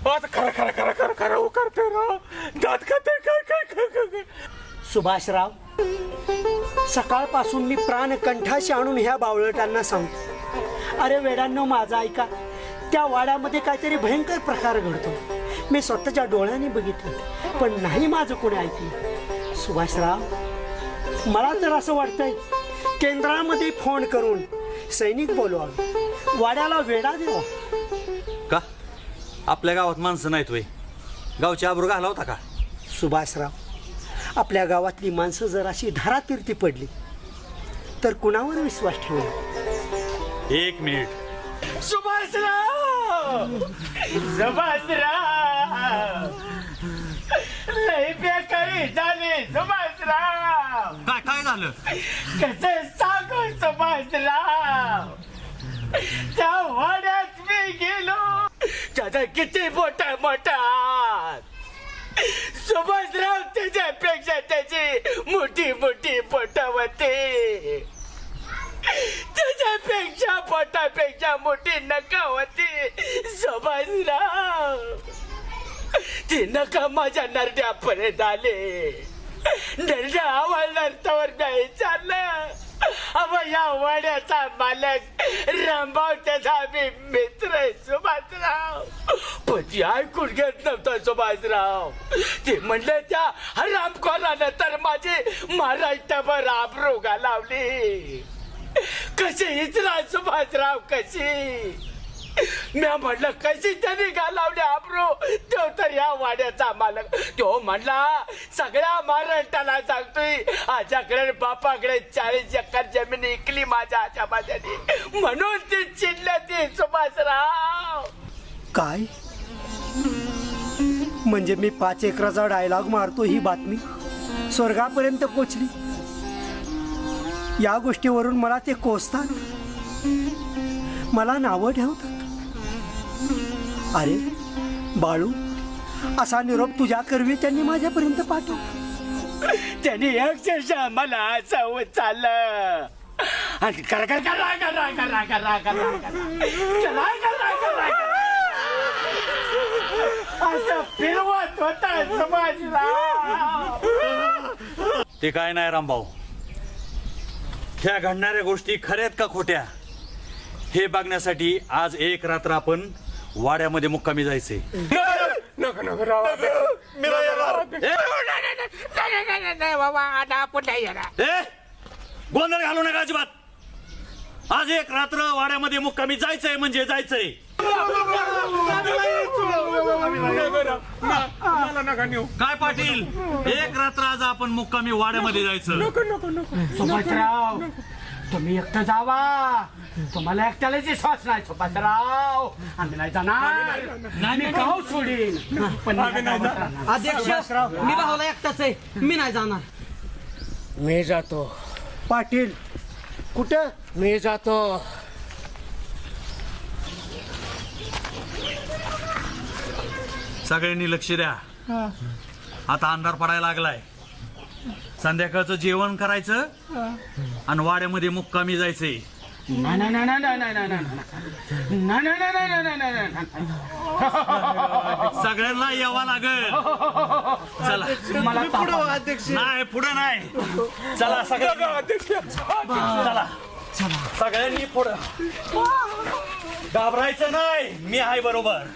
आता खरं खरं खरं खरं खरं उकारते राव. दात खाते काय. सुभाषराव, सकाळपासून मी प्राण कंठाशी आणून ह्या बावळटांना सांगतो, अरे वेडांनो माझा ऐका, त्या वाड्यामध्ये काहीतरी भयंकर प्रकार घडतो. मी स्वतःच्या डोळ्यांनी बघितलं, पण नाही माझं कोणी ऐकलं. सुभाषराव, मला तर असं वाटतंय केंद्रामध्ये फोन करून सैनिक बोलवा, वाड्याला वेढा द्यावा. का आपल्या गावात माणसं नाहीत वय? गावची आबरू घाला होता का? सुभाषराव, आपल्या गावातली माणसं जर अशी धारातीर्थी पडली तर कुणावर विश्वास ठेवला? 1 मिनिट. सुभाषराव लई बेकारी झाली सुभाषराव. काय झालं? कसं सांगू सुभाषराव, त्या वाड्यात मी गेलो, त्याचा किती मोठा सुभाषराव, त्याच्यापेक्षा त्याची मोठी पोट होती, त्याच्यापेक्षा पोटापेक्षा मोठी नका होती सुभाषराव. ती नका माझ्या नरड्यापर्यंत आले. नरड्या आवाज नरतावर नाही चाललं. अव या वाड्याचा मालक रामभाऊ त्याचा मी मित्र आहे सुभाषराव. पण ती ऐकून घेत नव्हता सुभाषराव. ते म्हणलं त्या हरामखोरानं तर माझी महाराष्ट्रभर आबरू घालावली. कशी इचरा सुभाषराव, कशी? मी म्हटलं कशी त्यांनी घालावली आबरू? तो तर या वाड्याचा मालक. तो म्हणला सगळ्या महाराष्ट्राला सांगतोय आज्याकडे बापाकडे 40 एकर जमीन इकली माझ्या आच्या माझ्याने, म्हणून ती चिडल्या ती सुभाषराव. काय म्हणजे मी 5 एकराचा डायलॉग मारतो, ही बातमी स्वर्गापर्यंत पोचली? या गोष्टीवरून मला ते कोसतात, मला नावं ठेवतात. अरे बाळू, असा निरोप तुझ्या करवी त्यांनी माझ्यापर्यंत पाठवला. त्यांनी अक्षरशः मला असं चाललं आणि करा असं फिरवत होता सुभाषराव. ते काय नाही रामभाऊ, ह्या घडणाऱ्या गोष्टी खऱ्यात का खोट्या हे बघण्यासाठी आज एक रात्र आपण वाड्यामध्ये मुक्कामी जायचे. नको राव, मी नाही येणार. नाही बाबा, आता आपण नाही येणार. गोंधळ घालू नका अजिबात. आज एक रात्र वाड्यामध्ये मुक्कामी जायचंय म्हणजे जायचंय. काय पाटील, एक रात्र आज आपण मुक्कामी वाड्यामध्ये जायचं. सुभाषराव, तुम्ही एकटं जावा. तुम्हाला एकट्यालाच विश्वास नाही सुभाषराव. आम्ही नाही जाणार. मी गाव सोडीन, पण अध्यक्ष, मी भाऊला एकटाच आहे, मी नाही जाणार. मी जातो. पाटील कुठं? मी जातो. सगळ्यांनी लक्ष द्या. आता अंधार पडायला लागलाय. संध्याकाळचं जेवण करायचं आणि वाड्यामध्ये मुक्कामी जायचंय. सगळ्यांना यावं लागेल. चला नाही, पुढे नाही. चला सगळ्यांनी, चला सगळ्यांनी पुढं. घाबरायचं नाही, मी आहे बरोबर.